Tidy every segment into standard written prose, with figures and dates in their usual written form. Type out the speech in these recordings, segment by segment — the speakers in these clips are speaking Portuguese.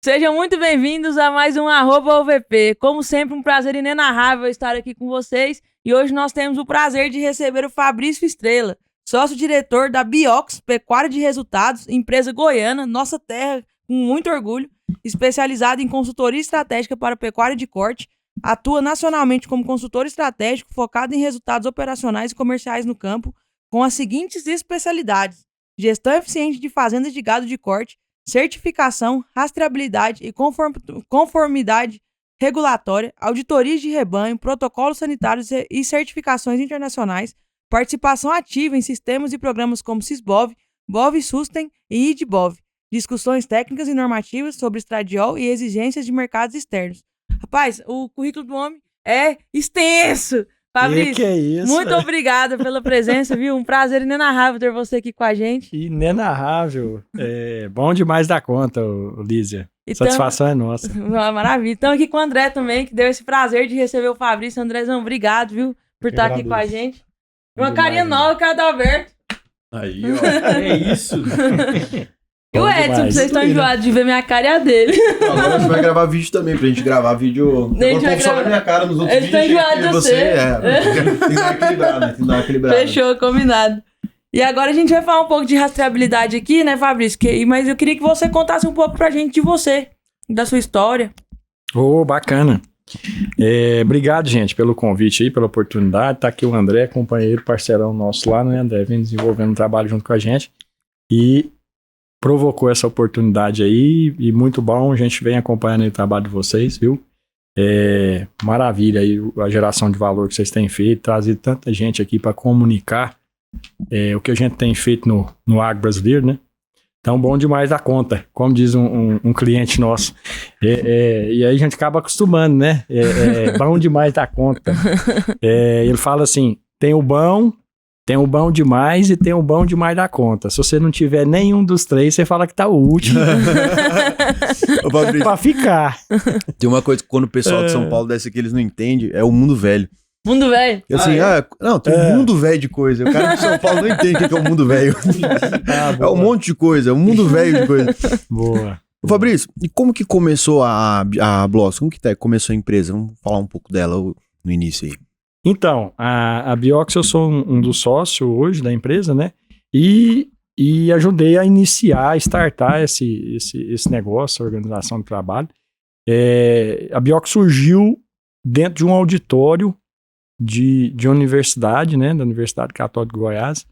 Sejam muito bem-vindos a mais um @UVP. Como sempre, um prazer inenarrável estar aqui com vocês. E hoje nós temos o prazer de receber o Fabrício Estrela, sócio-diretor da Biox Pecuária de Resultados, empresa goiana, nossa terra, com muito orgulho, especializada em consultoria estratégica para pecuária de corte, atua nacionalmente como consultor estratégico focado em resultados operacionais e comerciais no campo, com as seguintes especialidades: gestão eficiente de fazendas de gado de corte, certificação, rastreabilidade e conformidade regulatória, auditorias de rebanho, protocolos sanitários e certificações internacionais, participação ativa em sistemas e programas como Sysbov, Bov-Sustem e IDBov, discussões técnicas e normativas sobre estradiol e exigências de mercados externos. Rapaz, o currículo do homem é extenso! Fabrício, que é isso? Muito obrigada pela presença, viu? Um prazer inenarrável ter você aqui com a gente. Inenarrável. Bom demais da conta, Lízia. Satisfação é nossa. Maravilha. Estamos aqui com o André também, que deu esse prazer de receber o Fabrício. Andrezão, obrigado, viu? Por estar aqui com a gente. Uma carinha nova, cara, Alberto. Aí, ó. É isso. E o Edson, vocês estão enjoados de ver minha cara e a dele. Agora a gente vai gravar vídeo também, pra gente gravar vídeo. Eu vou só ver minha cara nos outros vídeos. Eles estão enjoados de você. Tem que dar uma equilibrada, Fechou, combinado. E agora a gente vai falar um pouco de rastreabilidade aqui, né, Fabrício? Mas eu queria que você contasse um pouco pra gente de você, da sua história. Bacana. Obrigado, gente, pelo convite aí, pela oportunidade. Tá aqui o André, companheiro, parceirão nosso lá, né, André? Vem desenvolvendo um trabalho junto com a gente. E provocou essa oportunidade aí, e muito bom, a gente vem acompanhando o trabalho de vocês, viu? Maravilha aí a geração de valor que vocês têm feito, trazido tanta gente aqui para comunicar o que a gente tem feito no agro brasileiro, né? Então, bom demais da conta, como diz um cliente nosso. E aí a gente acaba acostumando, né? Bom demais da conta. Ele fala assim, tem o bom demais e tem o bom demais da conta. Se você não tiver nenhum dos três, você fala que tá o último. Pra ficar. Tem uma coisa que quando o pessoal de São Paulo desce aqui, eles não entendem, é o mundo velho. Mundo velho? Assim, não, tem um mundo velho de coisa. O cara de São Paulo não entende o que é o mundo velho. É um monte de coisa, é um mundo velho de coisa. Boa. Fabrício, e como que começou a Blox? Como que começou a empresa? Vamos falar um pouco dela no início aí. Então, a Biox, eu sou um dos sócios hoje da empresa, né? E ajudei a iniciar, a startar esse negócio, a organização do trabalho. A Biox surgiu dentro de um auditório de universidade, né? Da Universidade Católica de Goiás,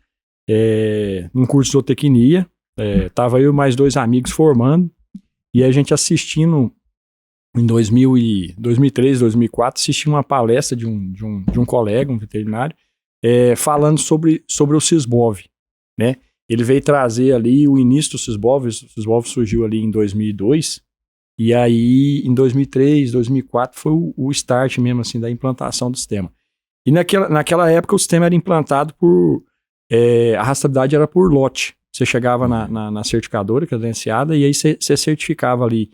num curso de zootecnia. Tava eu e mais 2 amigos formando, e a gente assistindo em 2003, 2004, assisti uma palestra de um colega, um veterinário, falando sobre o Sysbov, né? Ele veio trazer ali o início do Sysbov. O Sysbov surgiu ali em 2002, e aí em 2003, 2004 foi o start mesmo assim da implantação do sistema. E naquela época o sistema era implantado a rastreabilidade era por lote. Você chegava na certificadora credenciada e aí você certificava ali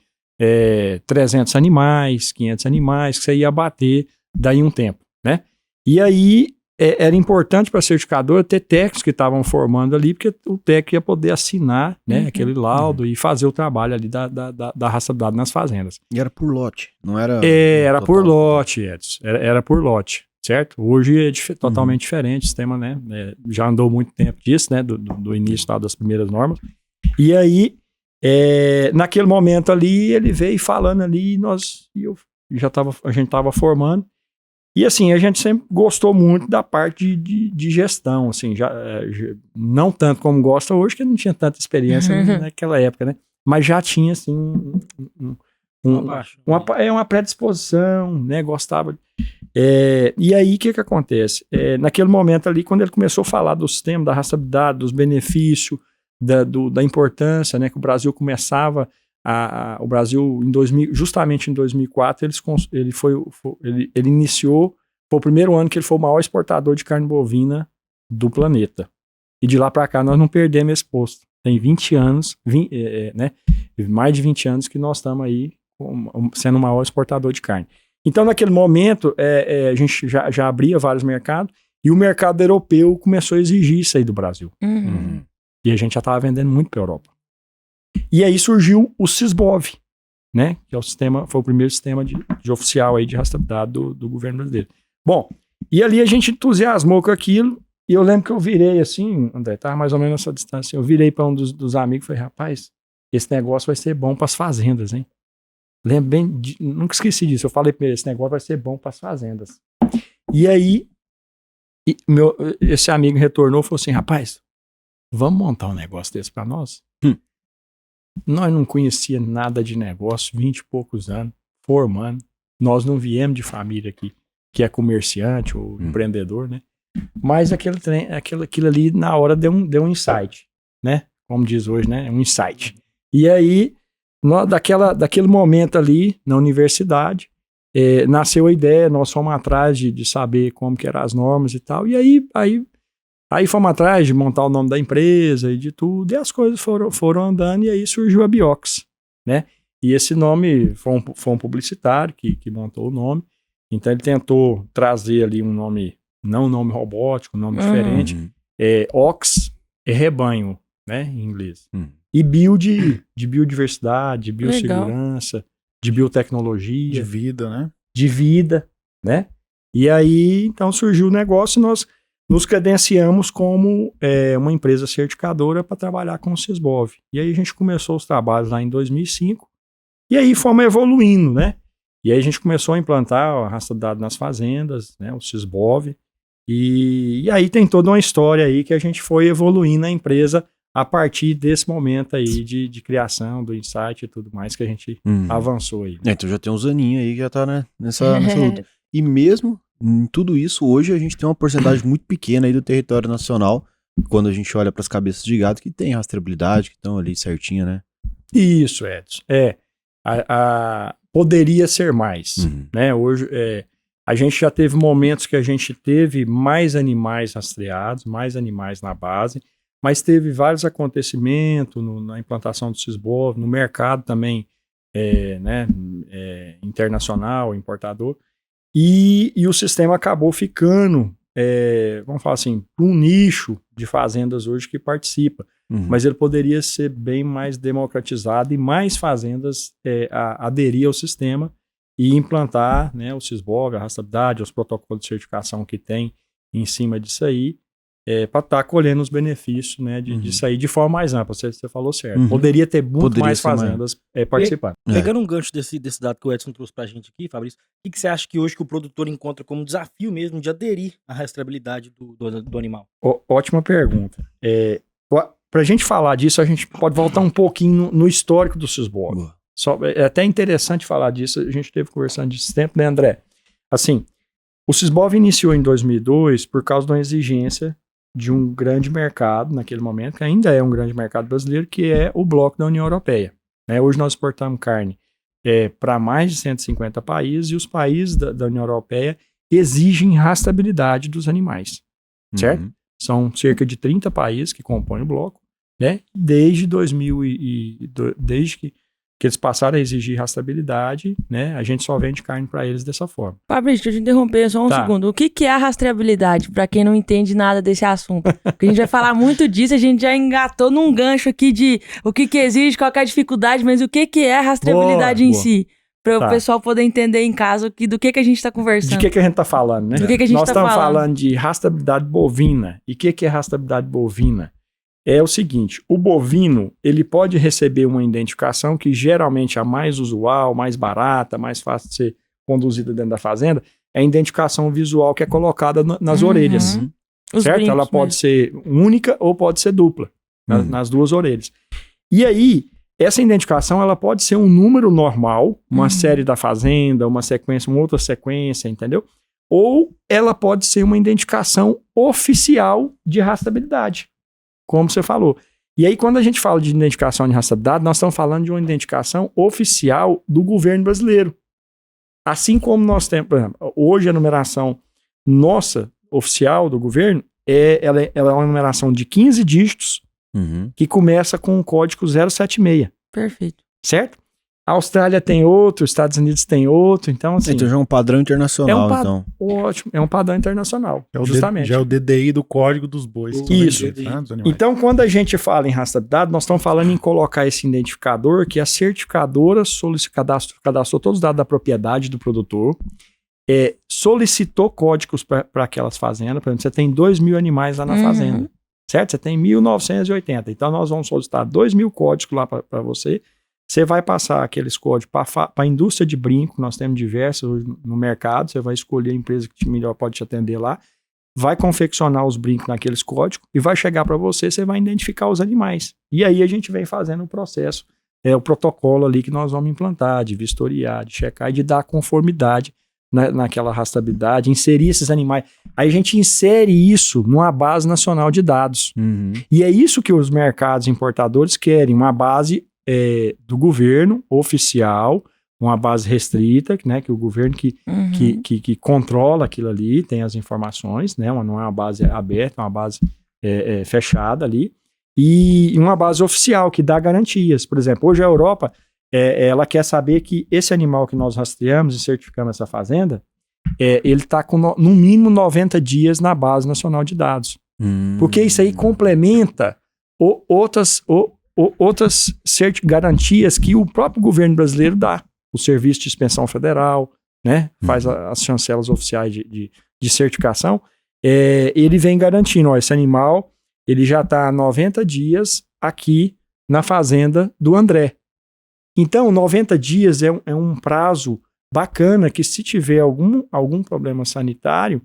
300 animais, 500 animais, que você ia abater daí um tempo, né? E aí era importante para a certificadora ter técnicos que estavam formando ali, porque o técnico ia poder assinar, né, aquele laudo e fazer o trabalho ali da rastreabilidade nas fazendas. E era por lote, não era... Era por lote, Edson. Era por lote, certo? Hoje é totalmente diferente o sistema, né? Já andou muito tempo disso, né, do início das primeiras normas. E aí, naquele momento ali, ele veio falando ali, a gente estava formando, e assim, a gente sempre gostou muito da parte de gestão, assim, não tanto como gosta hoje, que não tinha tanta experiência naquela época, né? Mas já tinha, assim, uma predisposição, né? Gostava. E aí, o que acontece? Naquele momento ali, quando ele começou a falar do sistema, da rastreabilidade, dos benefícios, da importância, né, que o Brasil começava o Brasil justamente em 2004 ele iniciou, foi o primeiro ano que ele foi o maior exportador de carne bovina do planeta, e de lá para cá nós não perdemos esse posto. Tem 20 anos, né, mais de 20 anos que nós estamos aí sendo o maior exportador de carne. Então naquele momento a gente já abria vários mercados, e o mercado europeu começou a exigir isso aí do Brasil. E a gente já estava vendendo muito para a Europa. E aí surgiu o Sysbov, né? Que é foi o primeiro sistema de oficial aí de rastreabilidade do governo brasileiro. Bom, e ali a gente entusiasmou com aquilo, e eu lembro que eu virei assim, André, tava mais ou menos nessa distância, eu virei para um dos amigos e falei, rapaz, esse negócio vai ser bom para as fazendas, hein? Lembro bem, nunca esqueci disso, eu falei para ele, esse negócio vai ser bom para as fazendas. E aí, esse amigo retornou e falou assim, rapaz, vamos montar um negócio desse para nós? Nós não conhecia nada de negócio, 20 e poucos anos, formando, nós não viemos de família aqui, que é comerciante ou empreendedor, né? Mas aquilo ali na hora deu um insight, né? Como diz hoje, né? Um insight. E aí, daquele momento ali, na universidade, nasceu a ideia, nós fomos atrás de saber como que eram as normas e tal, e aí fomos atrás de montar o nome da empresa e de tudo, e as coisas foram andando, e aí surgiu a Biox, né? E esse nome foi um publicitário que montou o nome, então ele tentou trazer ali um nome, não um nome robótico, um nome diferente, Ox é rebanho, né, em inglês. E bio de biodiversidade, de biossegurança, de biotecnologia. De vida, né? De vida, né? E aí, então, surgiu o negócio e nós nos credenciamos como uma empresa certificadora para trabalhar com o Sysbov. E aí a gente começou os trabalhos lá em 2005 e aí fomos evoluindo, né? E aí a gente começou a implantar a rastreabilidade nas fazendas, né? O Sysbov. E aí tem toda uma história aí que a gente foi evoluindo a empresa a partir desse momento aí de criação, do insight e tudo mais que a gente avançou aí. Então já tem uns aninhos aí que já tá, né, nessa luta. E mesmo em tudo isso, hoje a gente tem uma porcentagem muito pequena aí do território nacional, quando a gente olha para as cabeças de gado que tem rastreabilidade, que estão ali certinha, né? Isso, Edson. Poderia ser mais, né? Hoje, a gente já teve momentos que a gente teve mais animais rastreados, mais animais na base, mas teve vários acontecimentos na implantação do Sysbov, no mercado também, internacional, importador, e o sistema acabou ficando, vamos falar assim, um nicho de fazendas hoje que participa, mas ele poderia ser bem mais democratizado e mais fazendas aderir ao sistema e implantar, né, o Sysbov, a rastreabilidade, os protocolos de certificação que tem em cima disso aí, para estar colhendo os benefícios, né, de sair de forma mais ampla. Você falou certo. Poderia ter muito mais fazendas participando. Pegando um gancho desse dado que o Edson trouxe para a gente aqui, Fabrício, o que você acha que hoje que o produtor encontra como desafio mesmo de aderir à rastreabilidade do animal? Ótima pergunta. Para a gente falar disso, a gente pode voltar um pouquinho no histórico do Sysbov. É até interessante falar disso, a gente esteve conversando disso tempo, né, André? Assim, o Sysbov iniciou em 2002 por causa de uma exigência de um grande mercado naquele momento, que ainda é um grande mercado brasileiro, que é o bloco da União Europeia. Hoje nós exportamos carne para mais de 150 países e os países da União Europeia exigem rastreabilidade dos animais, certo? São cerca de 30 países que compõem o bloco, né? Desde 2000 desde que eles passaram a exigir rastreabilidade, né? A gente só vende carne para eles dessa forma. Fabrício, deixa eu te interromper só um segundo. O que é a rastreabilidade, para quem não entende nada desse assunto? Porque a gente vai falar muito disso, a gente já engatou num gancho aqui de o que exige, qual que é a dificuldade, mas o que é a rastreabilidade em si? Para o pessoal poder entender em casa do que a gente está conversando. De que a gente está falando, né? Do que a gente Nós está estamos falando de rastreabilidade bovina. E o que é rastreabilidade bovina? É o seguinte, o bovino, ele pode receber uma identificação que geralmente é a mais usual, mais barata, mais fácil de ser conduzida dentro da fazenda, é a identificação visual que é colocada nas orelhas, certo? Ela pode ser única ou pode ser dupla, nas duas orelhas. E aí, essa identificação, ela pode ser um número normal, uma série da fazenda, uma outra sequência, entendeu? Ou ela pode ser uma identificação oficial de rastreabilidade, como você falou. E aí, quando a gente fala de identificação de rastreabilidade, nós estamos falando de uma identificação oficial do governo brasileiro. Assim como nós temos, por exemplo, hoje a numeração nossa, oficial do governo, ela é uma numeração de 15 dígitos que começa com o código 076. Perfeito. Certo? A Austrália tem outro, os Estados Unidos tem outro, então assim... Então já é um padrão internacional, então. Ótimo, é um padrão internacional, justamente. Já é o DDI do código dos bois. Isso. Dos animais. Então, quando a gente fala em rastreabilidade, nós estamos falando em colocar esse identificador que a certificadora cadastrou todos os dados da propriedade do produtor, solicitou códigos para aquelas fazendas. Por exemplo, você tem 2.000 animais lá na fazenda, certo? Você tem 1.980. Então, nós vamos solicitar 2.000 códigos lá para você. Você vai passar aqueles códigos para a indústria de brinco, nós temos diversas no mercado, você vai escolher a empresa que melhor pode te atender lá, vai confeccionar os brincos naqueles códigos e vai chegar para você, você vai identificar os animais. E aí a gente vem fazendo o processo, o protocolo ali que nós vamos implantar, de vistoriar, de checar e de dar conformidade naquela rastreabilidade, inserir esses animais. Aí a gente insere isso numa base nacional de dados. E é isso que os mercados importadores querem, uma base do governo oficial, uma base restrita, né, que o governo que controla aquilo ali, tem as informações, né, não é uma base aberta, é uma base fechada ali, e uma base oficial que dá garantias. Por exemplo, hoje a Europa, ela quer saber que esse animal que nós rastreamos e certificamos essa fazenda, ele está com no mínimo 90 dias na base nacional de dados. Porque isso aí complementa outras garantias que o próprio governo brasileiro dá. O Serviço de Inspeção Federal, né, faz as chancelas oficiais de certificação, ele vem garantindo, esse animal ele já está há 90 dias aqui na fazenda do André. Então, 90 dias é um prazo bacana que se tiver algum problema sanitário,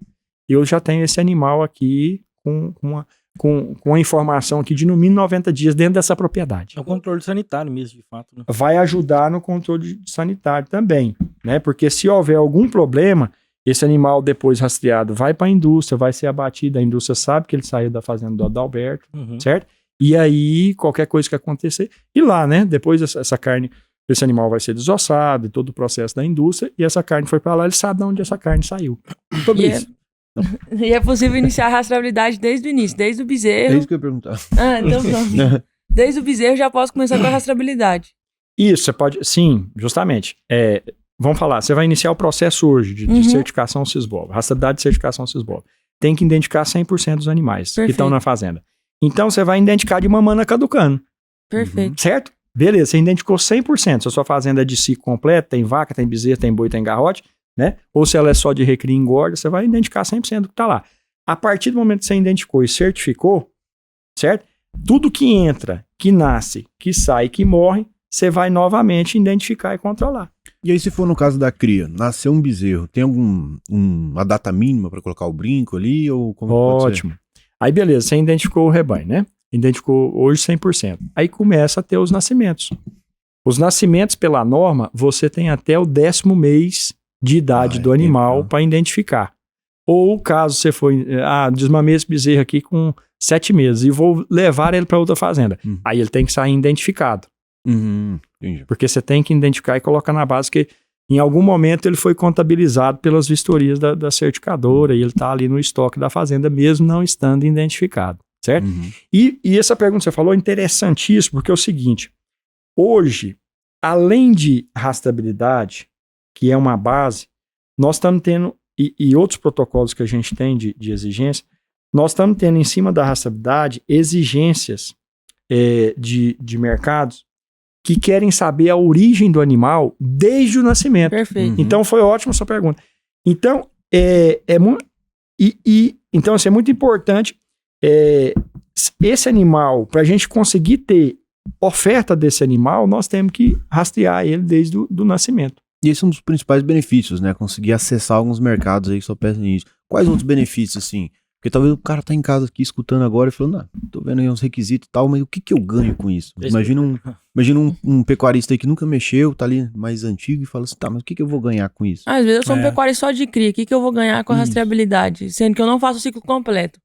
eu já tenho esse animal aqui com a informação aqui de no mínimo 90 dias dentro dessa propriedade. É o controle sanitário mesmo, de fato. Né? Vai ajudar no controle sanitário também, né? Porque se houver algum problema, esse animal depois rastreado vai para a indústria, vai ser abatido, a indústria sabe que ele saiu da fazenda do Adalberto, certo? E aí, qualquer coisa que acontecer, e lá, né? Depois essa carne, esse animal vai ser desossado, e todo o processo da indústria, e essa carne foi para lá, ele sabe de onde essa carne saiu. Sobre isso. E é possível iniciar a rastreabilidade desde o início, desde o bezerro. É isso que eu ia perguntar. Então pronto. Desde o bezerro já posso começar com a rastreabilidade. Isso, você pode, sim, justamente. Vamos falar, você vai iniciar o processo hoje de certificação Sysbov, rastreabilidade de certificação Sysbov. Tem que identificar 100% dos animais que estão na fazenda. Então você vai identificar de mamana caducando. Perfeito. Certo? Beleza, você identificou 100%. Se a sua fazenda é de ciclo completo, tem vaca, tem bezerro, tem boi, tem garrote, né? Ou se ela é só de recria e engorda, você vai identificar 100% do que está lá. A partir do momento que você identificou e certificou, certo? Tudo que entra, que nasce, que sai, que morre, você vai novamente identificar e controlar. E aí, se for no caso da cria, nasceu um bezerro, tem uma data mínima para colocar o brinco ali? Ou como Ótimo. Aí beleza, você identificou o rebanho, né? Identificou hoje 100%. Aí começa a ter os nascimentos. Os nascimentos, pela norma, você tem até o 10º mês de idade do animal para identificar. Ou caso você for, desmamei esse bezerro aqui com 7 meses e vou levar ele para outra fazenda. Aí ele tem que sair identificado. Entendi. Porque você tem que identificar e colocar na base que em algum momento ele foi contabilizado pelas vistorias da certificadora e ele está ali no estoque da fazenda mesmo não estando identificado, certo? E essa pergunta que você falou é interessantíssima porque é o seguinte, hoje, além de rastreabilidade, que é uma base, nós estamos tendo, e outros protocolos que a gente tem de exigência, nós estamos tendo em cima da rastreabilidade exigências de mercados que querem saber a origem do animal desde o nascimento. Perfeito. Então foi ótima a sua pergunta. Então, então assim, é muito importante esse animal, para a gente conseguir ter oferta desse animal, nós temos que rastrear ele desde o nascimento. E esse é um dos principais benefícios, né? Conseguir acessar alguns mercados aí que só pedem isso. Quais outros benefícios, assim? Porque talvez o cara tá em casa aqui escutando agora e falando, tô vendo aí uns requisitos e tal, mas o que eu ganho com isso? Imagina um pecuarista aí que nunca mexeu, tá ali mais antigo e fala assim, tá, mas o que eu vou ganhar com isso? Às vezes eu sou um pecuarista só de cria, o que eu vou ganhar com a rastreabilidade? Sendo que eu não faço o ciclo completo.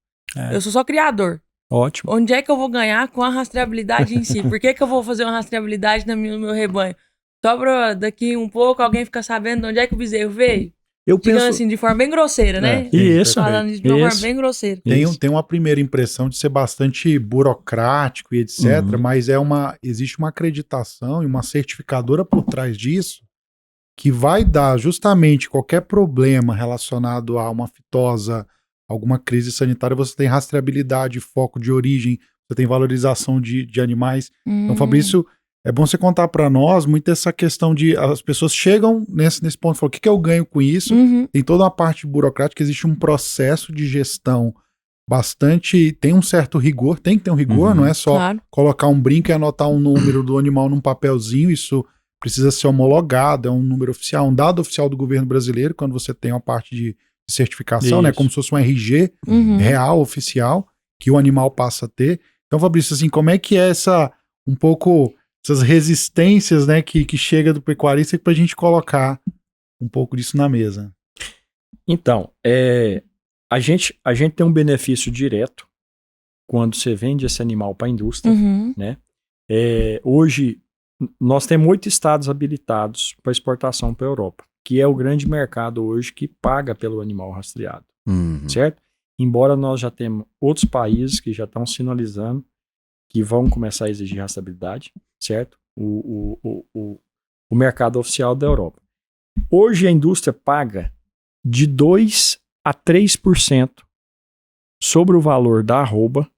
Eu sou só criador. Ótimo. Onde é que eu vou ganhar com a rastreabilidade em si? Por que eu vou fazer uma rastreabilidade no meu rebanho? Só pra daqui um pouco alguém ficar sabendo de onde é que o bezerro veio? Eu Digamos penso... assim, de forma bem grosseira, né? Isso, Falando de uma forma isso. bem grosseira. Tem uma primeira impressão de ser bastante burocrático e etc, Uhum. mas existe uma acreditação e uma certificadora por trás disso que vai dar justamente qualquer problema relacionado a uma fitosa, alguma crise sanitária, você tem rastreabilidade, foco de origem, você tem valorização de animais. Então, Fabrício, é bom você contar para nós muito essa questão de as pessoas chegam nesse ponto e falam, o que eu ganho com isso? Uhum. Tem toda uma parte burocrática, existe um processo de gestão tem um certo rigor, tem que ter um rigor, Uhum. não é só Claro. colocar um brinco e anotar um número do animal num papelzinho, isso precisa ser homologado, é um número oficial, um dado oficial do governo brasileiro, quando você tem uma parte de certificação, né, Isso. como se fosse um RG Uhum. real, oficial, que o animal passa a ter. Então, Fabrício, assim, como é que é essas resistências, né, que chega do pecuarista pra gente colocar um pouco disso na mesa? Então, a gente tem um benefício direto quando você vende esse animal para a indústria. Uhum. Hoje, nós temos 8 estados habilitados para exportação para a Europa, que é o grande mercado hoje que paga pelo animal rastreado, Uhum. certo? Embora nós já temos outros países que já estão sinalizando que vão começar a exigir rastreabilidade, certo? O mercado oficial da Europa. Hoje a indústria paga de 2 a 3% sobre o valor da arroba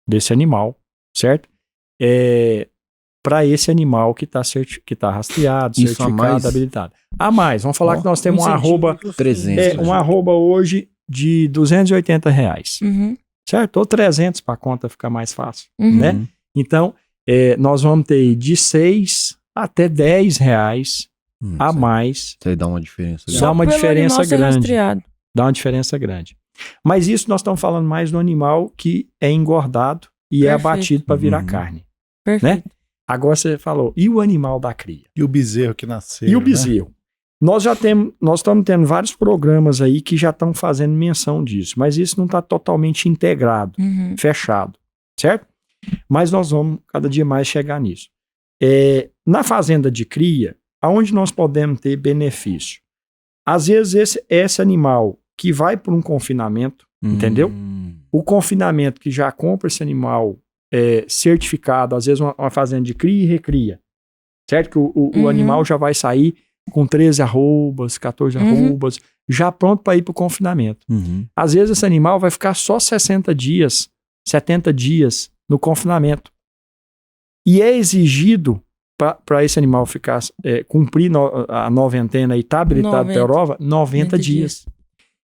desse animal, certo? Para esse animal que está rastreado, Isso certificado, a mais? habilitado. A mais, vamos falar que nós temos uma arroba, 300. uma arroba hoje de R$280, Uhum. certo? Ou 300 para a conta ficar mais fácil, Uhum. né? Então, nós vamos ter de 6 até R$10 a mais. Isso aí dá uma diferença. Dá Só uma pelo diferença animal ser grande. rastreado. Dá uma diferença grande. Mas isso nós estamos falando mais do animal que é engordado e é Perfeito. abatido para virar Uhum. carne. Perfeito. Agora você falou, e o animal da cria? E o bezerro que nasceu, E o né? bezerro? Nós estamos tendo vários programas aí que já estão fazendo menção disso, mas isso não está totalmente integrado, Uhum. fechado, certo? Mas nós vamos cada dia mais chegar nisso. Na fazenda de cria, aonde nós podemos ter benefício? Às vezes esse animal que vai para um confinamento, entendeu? O confinamento que já compra esse animal certificado, às vezes uma fazenda de cria e recria, certo? Que o animal já vai sair com 13 arrobas, 14 arrobas, já pronto para ir para o confinamento. Uhum. Às vezes esse animal vai ficar só 60 dias, 70 dias no confinamento. E é exigido para esse animal ficar, cumprir a noventena e estar habilitado para a Europa, 90 dias.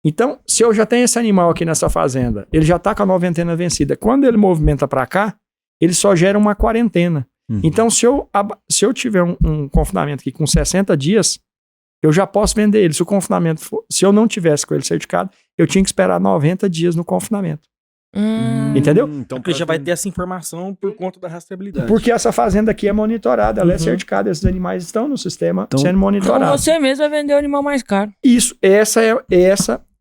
Então, se eu já tenho esse animal aqui nessa fazenda, ele já está com a noventena vencida. Quando ele movimenta para cá, ele só gera uma quarentena. Uhum. Então, se eu tiver um confinamento aqui com 60 dias, eu já posso vender ele. Se o confinamento se eu não tivesse com ele certificado, eu tinha que esperar 90 dias no confinamento. Entendeu? Então, Porque já vai ter essa informação por conta da rastreabilidade. Porque essa fazenda aqui é monitorada, ela é certificada, esses animais estão no sistema sendo Então monitorados. você mesmo vai vender o animal mais caro. Isso, essa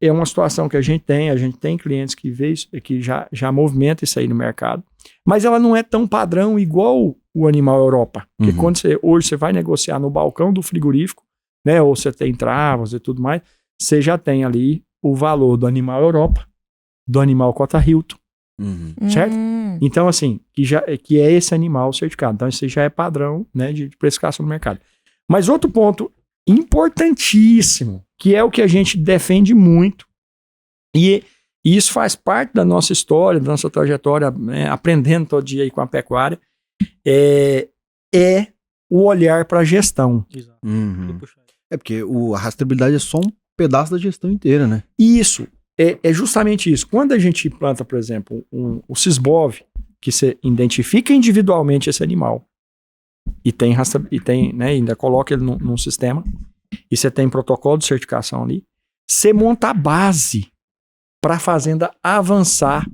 é uma situação que a gente tem clientes que já movimentam isso aí no mercado, mas ela não é tão padrão igual o animal Europa, porque quando hoje você vai negociar no balcão do frigorífico, né, ou você tem travas e tudo mais, você já tem ali o valor do animal Europa, do animal Cota Hilton, certo? Então, assim, que é esse animal certificado. Então, isso já é padrão, né, de precificação no mercado. Mas outro ponto importantíssimo, que é o que a gente defende muito, e isso faz parte da nossa história, da nossa trajetória, né, aprendendo todo dia aí com a pecuária, é o olhar para a gestão. Exato. É porque a rastreabilidade é só um pedaço da gestão inteira, né? Isso, é justamente isso. Quando a gente planta, por exemplo, o Sysbov, que você identifica individualmente esse animal, e tem né, ainda coloca ele num sistema, e você tem protocolo de certificação ali, você monta a base para a fazenda avançar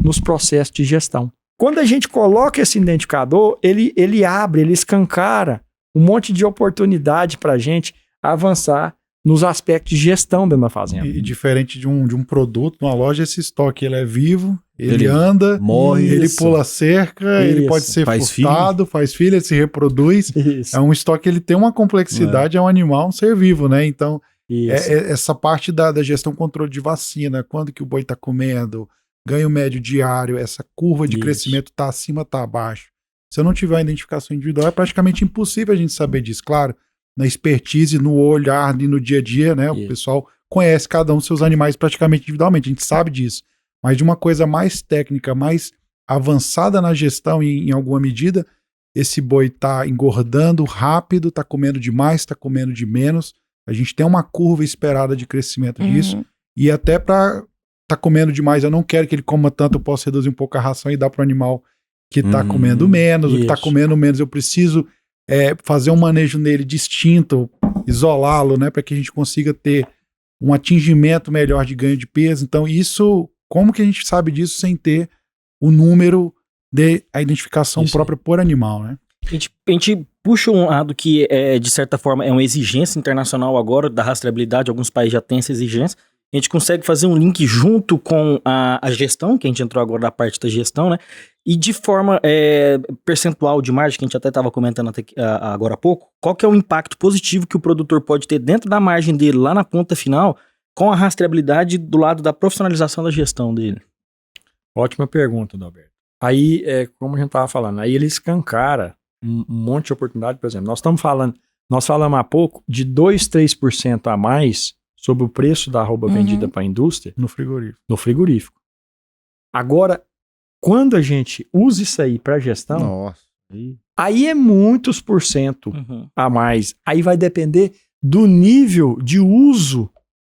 nos processos de gestão. Quando a gente coloca esse identificador, ele abre, ele escancara um monte de oportunidade para a gente avançar nos aspectos de gestão dentro da fazenda. E diferente de um produto, numa loja, esse estoque ele é vivo, ele anda, morre, ele pula cerca, ele Isso. pode ser Faz furtado, faz filho, ele se reproduz. Isso. É um estoque, ele tem uma complexidade, é um animal, um ser vivo, né? Então, Isso. Essa parte da gestão controle de vacina, quando que o boi está comendo, ganho médio diário, essa curva de Isso. crescimento está acima, está abaixo. Se eu não tiver uma identificação individual, é praticamente impossível a gente saber disso. Claro, na expertise, no olhar e no dia a dia, né? O Isso. pessoal conhece cada um dos seus animais praticamente individualmente, a gente sabe disso. Mas de uma coisa mais técnica, mais avançada na gestão em alguma medida, esse boi está engordando rápido, está comendo demais, está comendo de menos. A gente tem uma curva esperada de crescimento disso. E até para tá comendo demais, eu não quero que ele coma tanto, eu posso reduzir um pouco a ração e dar para o animal que está comendo menos. O que está Isso. comendo menos, eu preciso fazer um manejo nele distinto, isolá-lo, né, para que a gente consiga ter um atingimento melhor de ganho de peso. Então isso, como que a gente sabe disso sem ter o número de a identificação Isso própria por animal, né? A gente puxa um lado que, de certa forma, é uma exigência internacional agora da rastreabilidade, alguns países já têm essa exigência. A gente consegue fazer um link junto com a gestão, que a gente entrou agora na parte da gestão, né? E de forma percentual de margem, que a gente até estava comentando agora há pouco, qual que é o impacto positivo que o produtor pode ter dentro da margem dele, lá na ponta final, com a rastreabilidade do lado da profissionalização da gestão dele? Ótima pergunta, Adalberto. Aí, como a gente estava falando, aí ele escancara um monte de oportunidade. Por exemplo, nós falamos há pouco de 2-3% a mais sobre o preço da arroba vendida para a indústria No frigorífico. no frigorífico. Agora, quando a gente usa isso aí para gestão, Nossa. aí é muitos % a mais. Aí vai depender do nível de uso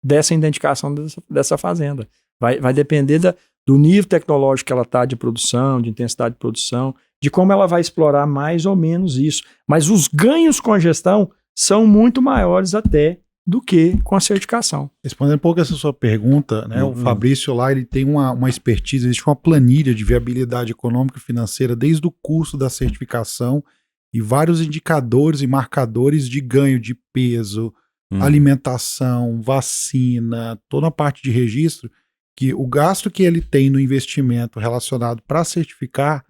dessa identificação dessa fazenda. Vai depender do nível tecnológico que ela está de produção, de intensidade de produção, de como ela vai explorar mais ou menos isso. Mas os ganhos com a gestão são muito maiores até do que com a certificação. Respondendo um pouco essa sua pergunta, né? O Fabrício lá, ele tem uma expertise, existe uma planilha de viabilidade econômica e financeira desde o custo da certificação e vários indicadores e marcadores de ganho de peso, alimentação, vacina, toda a parte de registro, que o gasto que ele tem no investimento relacionado para certificar,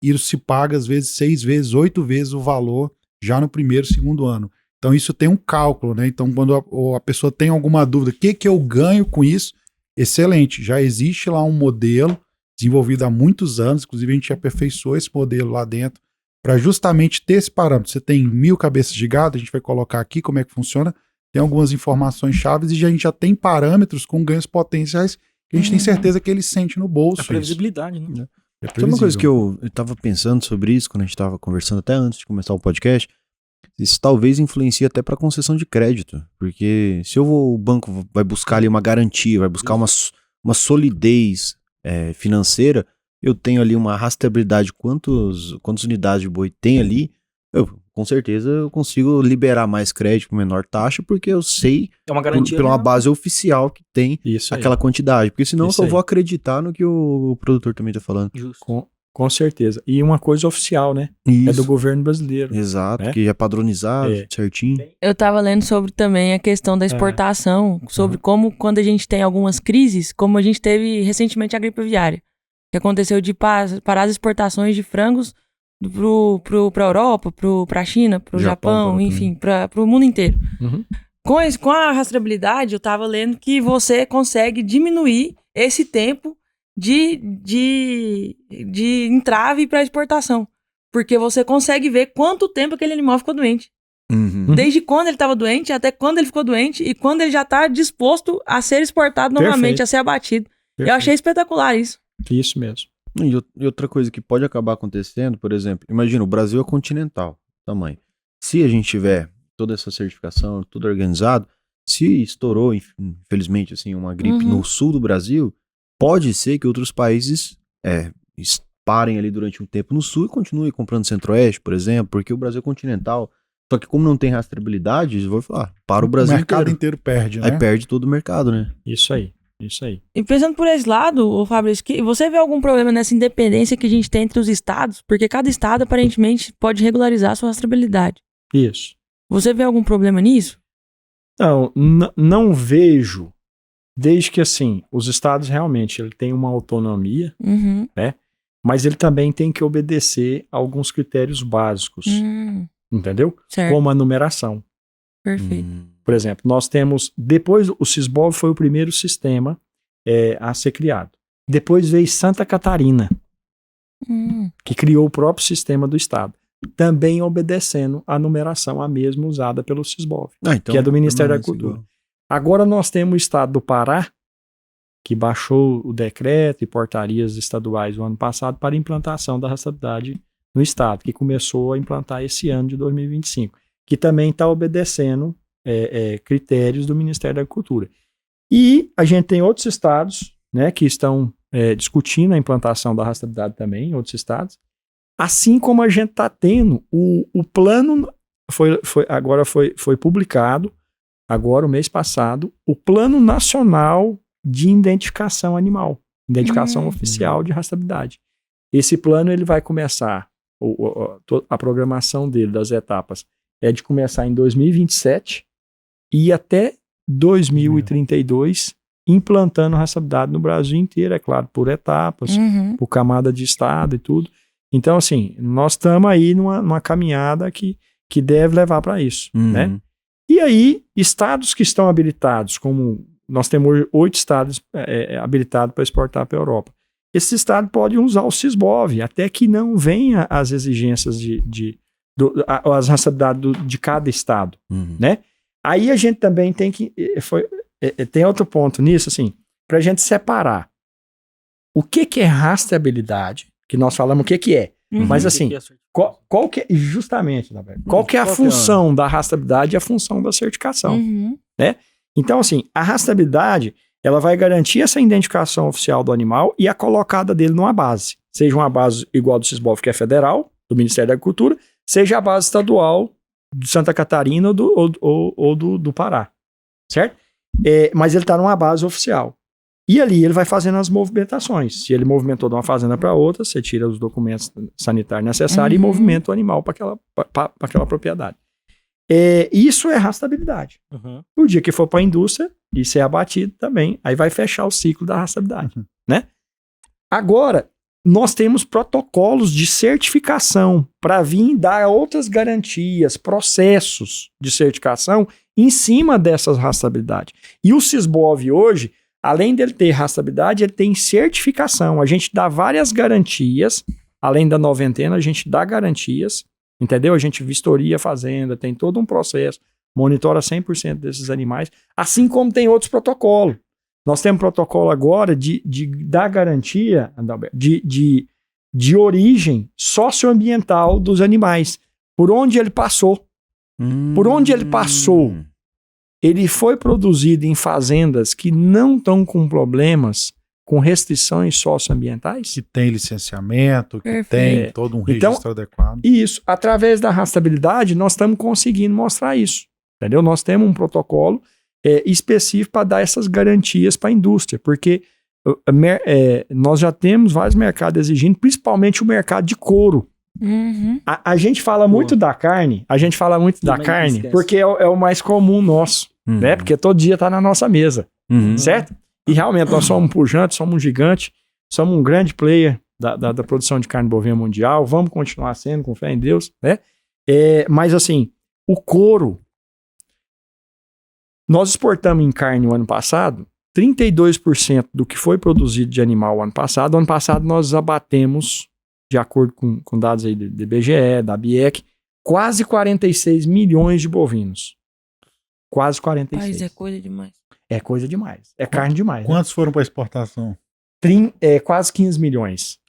isso se paga às vezes 6 vezes, 8 vezes o valor já no primeiro, segundo ano. Então isso tem um cálculo, né? Então quando a pessoa tem alguma dúvida, o que eu ganho com isso? Excelente, já existe lá um modelo desenvolvido há muitos anos, inclusive a gente aperfeiçoou esse modelo lá dentro para justamente ter esse parâmetro. Você tem 1000 cabeças de gado, a gente vai colocar aqui como é que funciona, tem algumas informações chaves e a gente já tem parâmetros com ganhos potenciais que a gente tem certeza que ele sente no bolso. A previsibilidade, né? Tem uma coisa que eu tava pensando sobre isso quando a gente tava conversando até antes de começar o podcast. Isso talvez influencie até para concessão de crédito, porque se o banco vai buscar ali uma garantia, vai buscar uma solidez financeira, eu tenho ali uma rastreabilidade de quantas unidades de boi tem ali, com certeza eu consigo liberar mais crédito com menor taxa, porque eu sei É uma garantia. pela uma base oficial que tem Isso aí. aquela quantidade, porque senão eu Isso só aí. vou acreditar no que o produtor também tá falando. Justo. Com certeza. E uma coisa oficial, né? Isso. É do governo brasileiro. Exato, né? que é padronizado, certinho. Eu tava lendo sobre também a questão da exportação, sobre como quando a gente tem algumas crises, como a gente teve recentemente a gripe aviária, que aconteceu de parar as exportações de frangos pra Europa, pra China, pro Japão, enfim, pro mundo inteiro. Uhum. Com a rastreabilidade, eu tava lendo que você consegue diminuir esse tempo de entrave para exportação. Porque você consegue ver quanto tempo aquele animal ficou doente. Uhum. Desde quando ele estava doente até quando ele ficou doente e quando ele já está disposto a ser exportado novamente, Perfeito. a ser abatido. Eu Perfeito. achei espetacular isso. Isso mesmo. E outra coisa que pode acabar acontecendo, por exemplo, imagina, o Brasil é continental, tamanho. Se a gente tiver toda essa certificação, tudo organizado, se estourou, infelizmente, assim, uma gripe no sul do Brasil, pode ser que outros países parem ali durante um tempo no sul e continuem comprando centro-oeste, por exemplo, porque o Brasil é continental. Só que como não tem rastreabilidade, eles vão falar, para o Brasil O mercado inteiro. inteiro perde, né? Aí perde todo o mercado, né? Isso aí. Isso aí. E pensando por esse lado, ô Fabrício, você vê algum problema nessa independência que a gente tem entre os estados? Porque cada estado, aparentemente, pode regularizar a sua rastreabilidade. Isso. Você vê algum problema nisso? Não vejo, desde que, assim, os estados realmente ele tem uma autonomia, Uhum. mas ele também tem que obedecer a alguns critérios básicos, entendeu? Certo. Como a numeração. Perfeito. Por exemplo, nós temos, depois o Sisbov foi o primeiro sistema a ser criado. Depois veio Santa Catarina, que criou o próprio sistema do estado, também obedecendo a numeração, a mesma usada pelo Sisbov, Então, que é do Ministério da permanece Cultura. igual. Agora nós temos o estado do Pará, que baixou o decreto e portarias estaduais no ano passado para implantação da rastreabilidade no estado, que começou a implantar esse ano de 2025, que também está obedecendo critérios do Ministério da Agricultura. E a gente tem outros estados, né, que estão discutindo a implantação da rastreabilidade também, em outros estados, assim como a gente está tendo o plano, agora foi publicado, agora o mês passado, o Plano Nacional de Identificação Animal, identificação oficial de rastreabilidade. Esse plano ele vai começar, a programação dele, das etapas, é de começar em 2027 e até 2032, implantando rastreabilidade no Brasil inteiro, é claro, por etapas, por camada de estado e tudo. Então, assim, nós estamos aí numa caminhada que deve levar para isso, né? E aí, estados que estão habilitados, como nós temos 8 estados habilitados para exportar para a Europa. Esses estados podem usar o Sisbov, até que não venha as exigências as rastreabilidades de cada estado, né? Aí a gente também tem que... tem outro ponto nisso, assim, para a gente separar o que é rastreabilidade, que nós falamos o que é, mas assim, qual que é, justamente, qual que é a função da rastreabilidade e a função da certificação, né? Então, assim, a rastreabilidade, ela vai garantir essa identificação oficial do animal e a colocada dele numa base, seja uma base igual do Sisbov, que é federal, do Ministério da Agricultura, seja a base estadual de Santa Catarina ou do Pará, certo? Mas ele está numa base oficial. E ali ele vai fazendo as movimentações. Se ele movimentou de uma fazenda para outra, você tira os documentos sanitários necessários e movimenta o animal para aquela propriedade. Isso é rastreabilidade. O dia que for para a indústria, isso é abatido também. Aí vai fechar o ciclo da rastreabilidade, né? Agora, nós temos protocolos de certificação para vir dar outras garantias, processos de certificação em cima dessas rastreabilidades. E o Sisbov hoje, além dele ter rastreabilidade, ele tem certificação. A gente dá várias garantias, além da noventena, a gente dá garantias, entendeu? A gente vistoria a fazenda, tem todo um processo, monitora 100% desses animais, assim como tem outros protocolos. Nós temos protocolo agora de dar garantia de origem socioambiental dos animais, por onde ele passou. Por onde ele passou. Ele foi produzido em fazendas que não estão com problemas, com restrições socioambientais. Que tem licenciamento, que tem todo um registro adequado. Isso. Através da rastreabilidade, nós estamos conseguindo mostrar isso. Entendeu? Nós temos um protocolo específico para dar essas garantias para a indústria, porque nós já temos vários mercados exigindo, principalmente o mercado de couro. A gente fala muito da carne, porque é o mais comum nosso, né? Porque todo dia está na nossa mesa, certo? E realmente nós somos um pujante, somos um gigante, somos um grande player da produção de carne bovina mundial, vamos continuar sendo, com fé em Deus, né? Mas assim, o couro, nós exportamos em carne o ano passado 32% do que foi produzido de animal o ano passado. O ano passado nós abatemos, de acordo com dados aí do IBGE, da BIEC, quase 46 milhões de bovinos. Quase 46. Mas é coisa demais. É coisa demais. É carne demais. Quantos foram para exportação? Quase 15 milhões.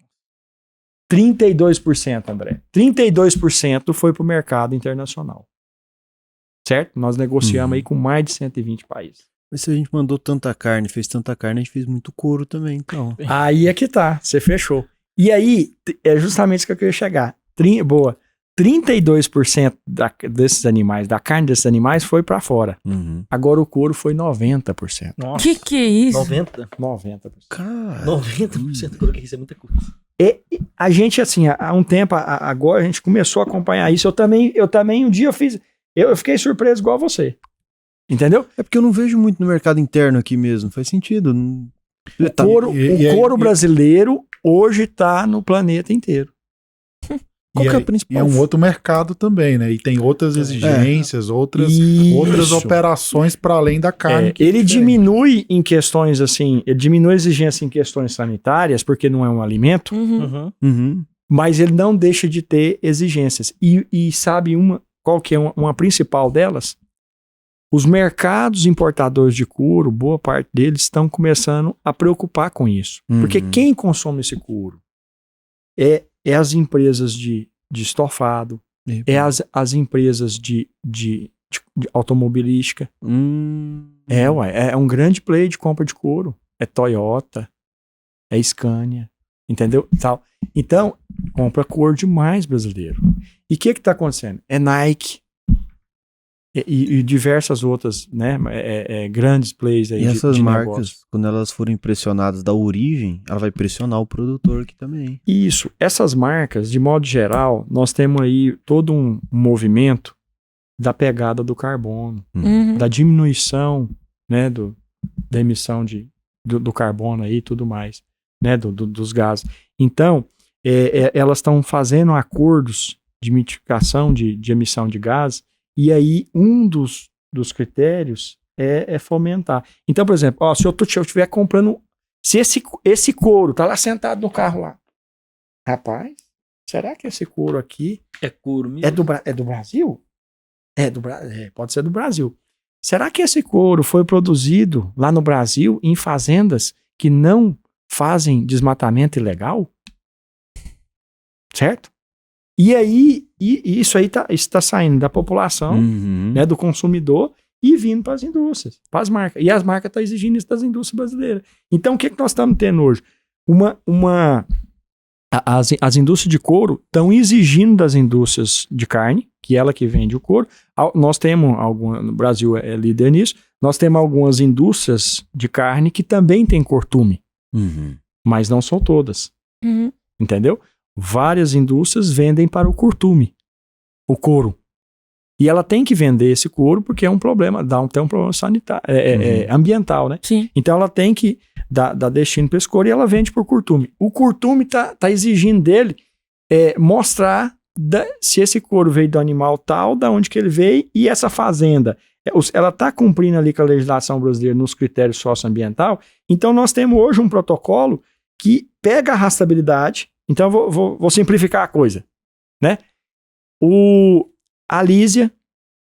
32%, André. 32% foi para o mercado internacional. Certo? Nós negociamos aí com mais de 120 países. Mas se a gente mandou tanta carne, fez tanta carne, a gente fez muito couro também, então. Aí é que tá, você fechou. E aí, é justamente isso que eu queria chegar. 32% desses animais, da carne desses animais foi pra fora. Agora o couro foi 90%. Nossa. Que é isso? 90%. Cara, 90% coloquei isso, é muita coisa. A gente, assim, há um tempo, agora a gente começou a acompanhar isso. Eu também um dia eu fiquei surpreso igual você. Entendeu? é porque eu não vejo muito no mercado interno aqui mesmo. Faz sentido. O couro brasileiro hoje tá no planeta inteiro. Qual E que é é, a principal? e é um outro mercado também, né? E tem outras exigências, outras Isso. operações para além da carne. que é Ele diferente. diminui em questões assim, ele diminui a exigência em questões sanitárias, porque não é um alimento, Uhum. Uhum. mas ele não deixa de ter exigências. E sabe qual que é uma principal delas? Os mercados importadores de couro, boa parte deles estão começando a preocupar com isso. Porque Uhum. quem consome esse couro é as empresas de estofado, é as empresas de automobilística. É um grande player de compra de couro. É Toyota, é Scania, entendeu? Tal. Então, compra couro demais brasileiro. E o que está acontecendo? É Nike e diversas outras, né, grandes players aí E essas de marcas, negócio. quando elas forem pressionadas da origem, ela vai pressionar o produtor aqui também. Isso. Essas marcas, de modo geral, nós temos aí todo um movimento da pegada do carbono, Uhum. da diminuição, né, da emissão do carbono aí e tudo mais, né, dos gases. Então, elas estão fazendo acordos de mitigação de emissão de gases, e aí um dos critérios é fomentar. Então, por exemplo, se eu estiver comprando, se esse couro tá lá sentado no carro lá, rapaz, será que esse couro aqui É couro mesmo. é do Brasil? Pode ser do Brasil. Será que esse couro foi produzido lá no Brasil em fazendas que não fazem desmatamento ilegal? Certo? E aí, isso aí está saindo da população, né, do consumidor, e vindo para as indústrias, para as marcas. E as marcas estão exigindo isso das indústrias brasileiras. Então, o que nós estamos tendo hoje? As indústrias de couro estão exigindo das indústrias de carne, que é ela que vende o couro. Nós temos no Brasil é líder nisso, nós temos algumas indústrias de carne que também têm cortume, mas não são todas. Uhum. Entendeu? Várias indústrias vendem para o cortume, o couro. E ela tem que vender esse couro porque é um problema, tem um problema sanitário, ambiental, né? Sim. Então ela tem que dar destino para esse couro e ela vende por cortume. O cortume tá exigindo dele mostrar se esse couro veio do animal tal, da onde que ele veio, e essa fazenda, ela está cumprindo ali com a legislação brasileira nos critérios socioambiental. Então nós temos hoje um protocolo que pega a rastreabilidade. Então eu vou simplificar a coisa, né? A Lísia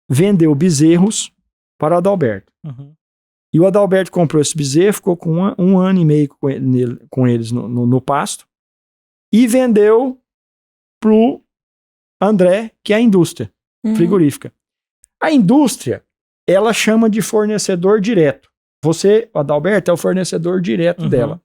vendeu bezerros para o Adalberto. Uhum. E o Adalberto comprou esse bezerro, ficou com um ano e meio com eles no pasto, e vendeu pro André, que é a indústria frigorífica. A indústria, ela chama de fornecedor direto. Você, o Adalberto, é o fornecedor direto dela.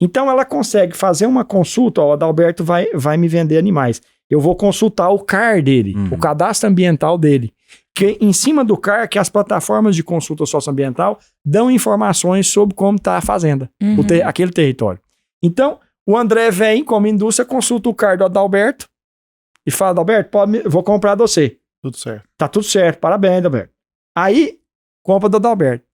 Então ela consegue fazer uma consulta, o Adalberto vai me vender animais. Eu vou consultar o CAR dele, o cadastro ambiental dele. Que em cima do CAR, que as plataformas de consulta socioambiental dão informações sobre como está a fazenda, aquele território. Então, o André vem como indústria, consulta o CAR do Adalberto e fala: Adalberto, vou comprar de você. Tudo certo. Tá tudo certo, parabéns, Adalberto. Aí, compra do Adalberto.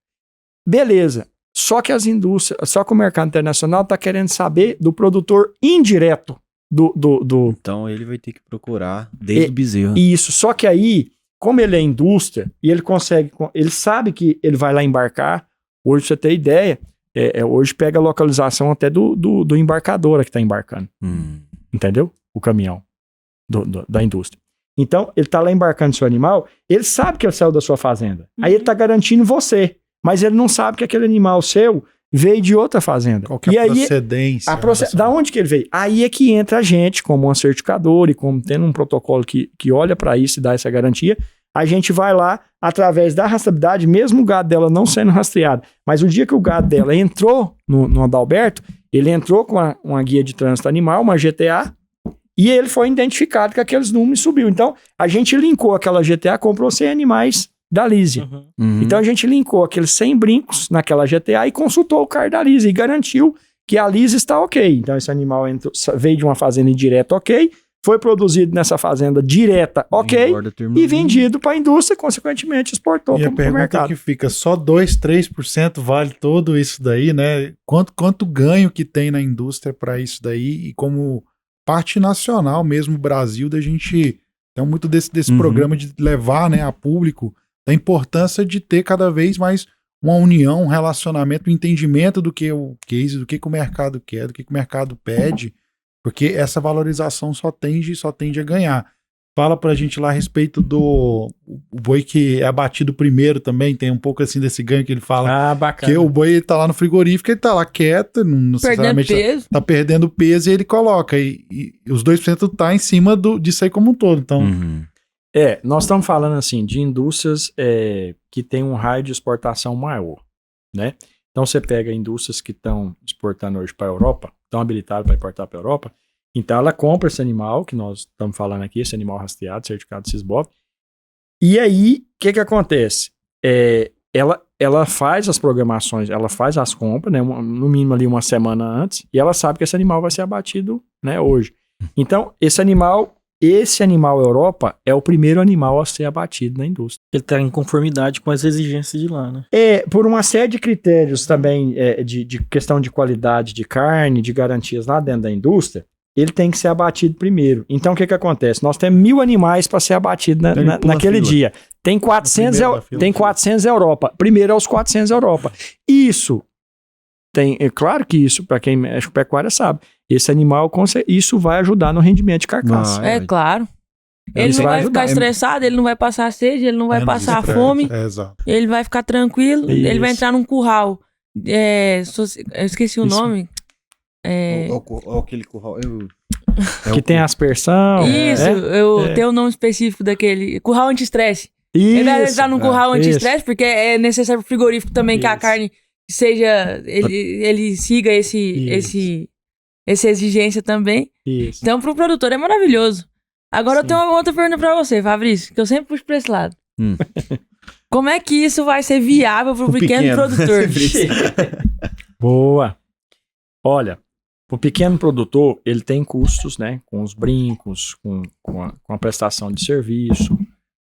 Beleza. Só que as indústrias, só que o mercado internacional está querendo saber do produtor indireto do... Então ele vai ter que procurar desde o bezerro. Isso. Só que aí, como ele é indústria e ele sabe que ele vai lá embarcar. Hoje, pra você ter ideia, hoje pega a localização até do embarcadora que está embarcando. Entendeu? O caminhão da indústria. Então, ele está lá embarcando seu animal, ele sabe que ele saiu da sua fazenda. Aí ele está garantindo você. Mas ele não sabe que aquele animal seu veio de outra fazenda. Qual que é a procedência? Da onde que ele veio? Aí é que entra a gente, como uma certificadora e como tendo um protocolo que olha para isso e dá essa garantia. A gente vai lá, através da rastreabilidade, mesmo o gado dela não sendo rastreado. Mas o dia que o gado dela entrou no Adalberto, ele entrou com uma guia de trânsito animal, uma GTA, e ele foi identificado que aqueles números subiu. Então, a gente linkou aquela GTA, comprou 100 animais da Lísia. Então a gente linkou aqueles 100 brincos naquela GTA e consultou o CAR da Lísia e garantiu que a Lísia está ok. Então esse animal veio de uma fazenda indireta ok, foi produzido nessa fazenda direta ok, e vendido para a indústria, consequentemente exportou para o mercado. E a pergunta que fica, só 2, 3% vale todo isso daí, né? Quanto ganho que tem na indústria para isso daí, e como parte nacional mesmo, Brasil, da gente tem muito desse programa de levar, né, a público a importância de ter cada vez mais uma união, um relacionamento, um entendimento do que o case, do que o mercado quer, do que o mercado pede, porque essa valorização só tende a ganhar. Fala pra gente lá a respeito do o boi que é abatido primeiro também, tem um pouco assim desse ganho que ele fala. Ah, bacana. Que o boi ele tá lá no frigorífico, ele tá lá quieto, não necessariamente peso. tá perdendo peso e ele coloca. E os 2% tá em cima disso aí como um todo. Então, Nós estamos falando assim de indústrias que têm um raio de exportação maior, né? Então você pega indústrias que estão exportando hoje para a Europa, estão habilitadas para exportar para a Europa, então ela compra esse animal que nós estamos falando aqui, esse animal rastreado, certificado Sysbov, e aí o que acontece? Ela faz as programações, ela faz as compras, né, no mínimo ali uma semana antes, e ela sabe que esse animal vai ser abatido, né, hoje. Então esse animal Europa é o primeiro animal a ser abatido na indústria. Ele está em conformidade com as exigências de lá, né? Por uma série de critérios também de questão de qualidade de carne, de garantias lá dentro da indústria, ele tem que ser abatido primeiro. Então o que acontece? Nós temos 1.000 animais para ser abatido naquele dia. Tem 400 Europa. Primeiro aos 400 Europa. Isso claro que isso, para quem mexe com pecuária sabe, esse animal, isso vai ajudar no rendimento de carcaça. Claro. Ele não vai ficar estressado, ele não vai passar sede, ele não vai passar fome, ele vai ficar tranquilo, ele vai entrar num curral. Eu esqueci o nome. Aquele curral. Que tem aspersão. Isso, eu tenho o nome específico daquele. Curral anti-estresse. Ele vai entrar num curral anti-estresse, porque é necessário pro frigorífico também que a carne seja. Ele siga essa exigência também. Isso. Então, pro produtor é maravilhoso. Agora eu tenho uma outra pergunta pra você, Fabrício, que eu sempre puxo pra esse lado. Como é que isso vai ser viável pro pequeno produtor? Boa. Olha, o pequeno produtor, ele tem custos, né? Com os brincos, com a prestação de serviço,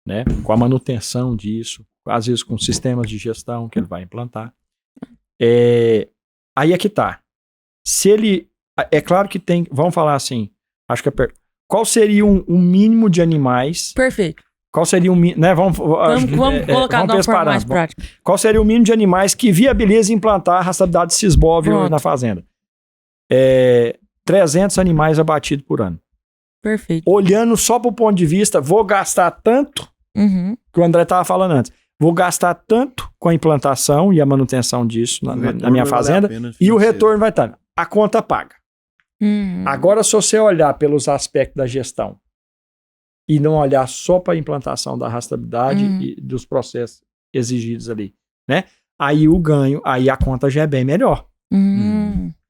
né? Com a manutenção disso, às vezes com sistemas de gestão que ele vai implantar. Aí é que tá. Se ele... É claro que tem... Vamos falar assim, acho que qual seria um mínimo de animais... Perfeito. Qual seria o mínimo... Né? Vamos colocar de uma forma mais prática. Qual seria o mínimo de animais que viabiliza implantar a rastreabilidade Sysbov na fazenda? 300 animais abatidos por ano. Perfeito. Olhando só para o ponto de vista, vou gastar tanto, que o André estava falando antes, vou gastar tanto com a implantação e a manutenção disso na minha fazenda, e o retorno vai estar. A conta paga. Agora, se você olhar pelos aspectos da gestão e não olhar só para a implantação da rastreabilidade e dos processos exigidos ali, né? Aí o ganho, aí a conta já é bem melhor.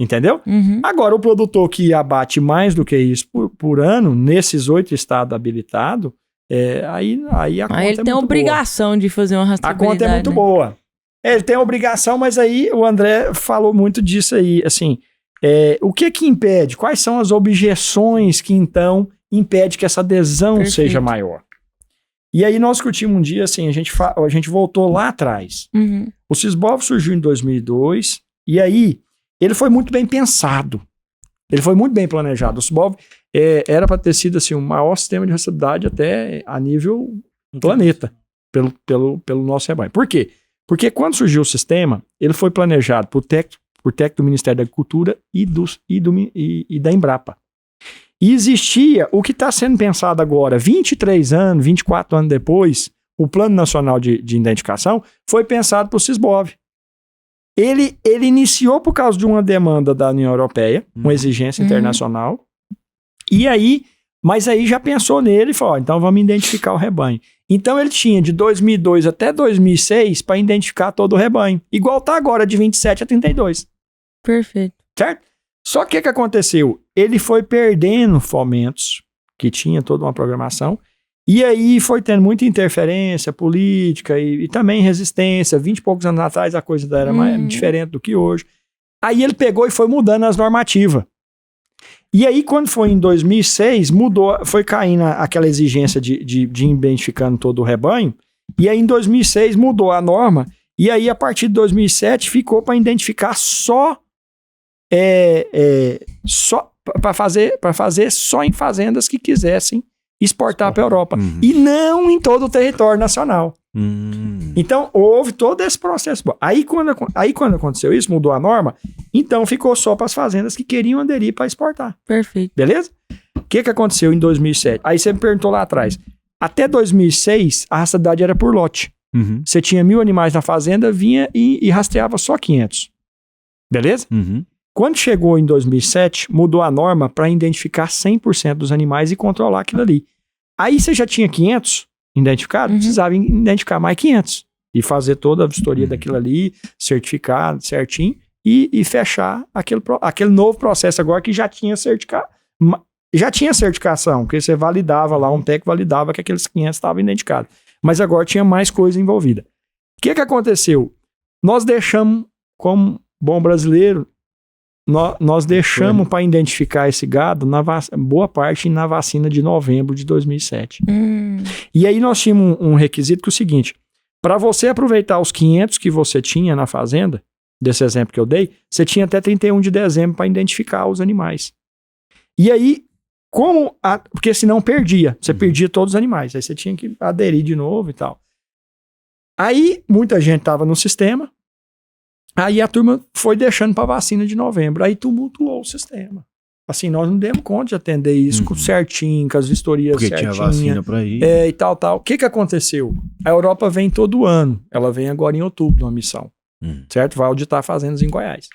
Entendeu? Agora, o produtor que abate mais do que isso por ano, nesses 8 estados habilitados, aí a conta ele tem a obrigação de fazer uma rastreabilidade. A conta é muito boa. Ele tem a obrigação, mas aí o André falou muito disso aí, assim, o que impede? Quais são as objeções que, então, impede que essa adesão seja maior? E aí nós discutimos um dia, assim, a gente voltou lá atrás. O Sysbov surgiu em 2002, e aí ele foi muito bem pensado. Ele foi muito bem planejado. O Sysbov era para ter sido assim, o maior sistema de rastreabilidade até a nível planeta, pelo nosso rebanho. Por quê? Porque quando surgiu o sistema, ele foi planejado por técnico do Ministério da Agricultura e da Embrapa. E existia o que está sendo pensado agora, 23 anos, 24 anos depois, o Plano Nacional de Identificação foi pensado por Sysbov. Ele iniciou por causa de uma demanda da União Europeia, uma exigência internacional, mas aí já pensou nele e falou, então vamos identificar o rebanho. Então ele tinha de 2002 até 2006 para identificar todo o rebanho, igual está agora de 27 a 32. Perfeito. Certo? Só que o que aconteceu? Ele foi perdendo fomentos, que tinha toda uma programação, e aí foi tendo muita interferência política e também resistência. 20 e poucos anos atrás a coisa era mais diferente do que hoje. Aí ele pegou e foi mudando as normativas. E aí quando foi em 2006, foi caindo aquela exigência de identificando todo o rebanho, e aí em 2006 mudou a norma, e aí a partir de 2007 ficou para identificar só para fazer só em fazendas que quisessem exportar para a Europa. E não em todo o território nacional. Então, houve todo esse processo. Aí quando aconteceu isso, mudou a norma, então ficou só para as fazendas que queriam aderir para exportar. Perfeito. Beleza? O que aconteceu em 2007? Aí você me perguntou lá atrás. Até 2006, a rastreabilidade era por lote. Você tinha 1.000 animais na fazenda, vinha e rastreava só 500. Beleza? Quando chegou em 2007, mudou a norma para identificar 100% dos animais e controlar aquilo ali. Aí você já tinha 500 identificados, precisava identificar mais 500 e fazer toda a vistoria daquilo ali, certificar certinho e fechar aquele novo processo agora que já tinha certificação, porque você validava lá, um técnico validava que aqueles 500 estavam identificados. Mas agora tinha mais coisa envolvida. O que aconteceu? Nós deixamos, como bom brasileiro, nós deixamos para identificar esse gado, boa parte na vacina de novembro de 2007. E aí nós tínhamos um requisito que é o seguinte, para você aproveitar os 500 que você tinha na fazenda, desse exemplo que eu dei, você tinha até 31 de dezembro para identificar os animais. E aí, porque senão perdia, você perdia todos os animais, aí você tinha que aderir de novo e tal. Aí muita gente estava no sistema, aí a turma foi deixando para vacina de novembro. Aí tumultuou o sistema. Assim, nós não demos conta de atender isso certinho, com as vistorias certinhas. Porque tinha vacina para ir. E tal. O que aconteceu? A Europa vem todo ano. Ela vem agora em outubro numa missão. Certo? Vai auditar fazendas em Goiás.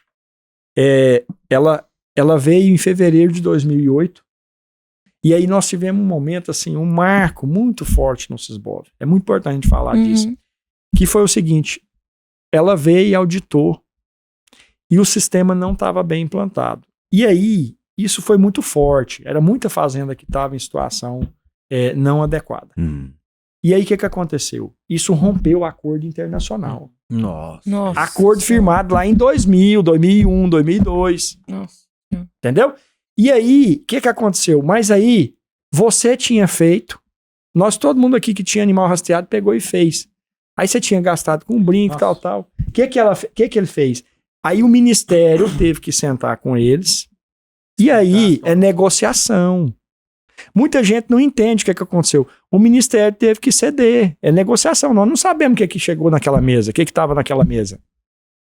Ela veio em fevereiro de 2008. E aí nós tivemos um momento, assim, um marco muito forte no Sisbov. É muito importante a gente falar disso. Que foi o seguinte... Ela veio e auditou e o sistema não estava bem implantado. E aí, isso foi muito forte. Era muita fazenda que estava em situação não adequada. E aí, o que aconteceu? Isso rompeu o acordo internacional. Nossa. Acordo firmado lá em 2000, 2001, 2002. Nossa. Entendeu? E aí, o que aconteceu? Mas aí, você tinha feito, todo mundo aqui que tinha animal rastreado pegou e fez. Aí você tinha gastado com brinco, tal. O que ele fez? Aí o ministério teve que sentar com eles. E aí é negociação. Muita gente não entende o que aconteceu. O ministério teve que ceder. É negociação. Nós não sabemos o que chegou naquela mesa. O que estava naquela mesa.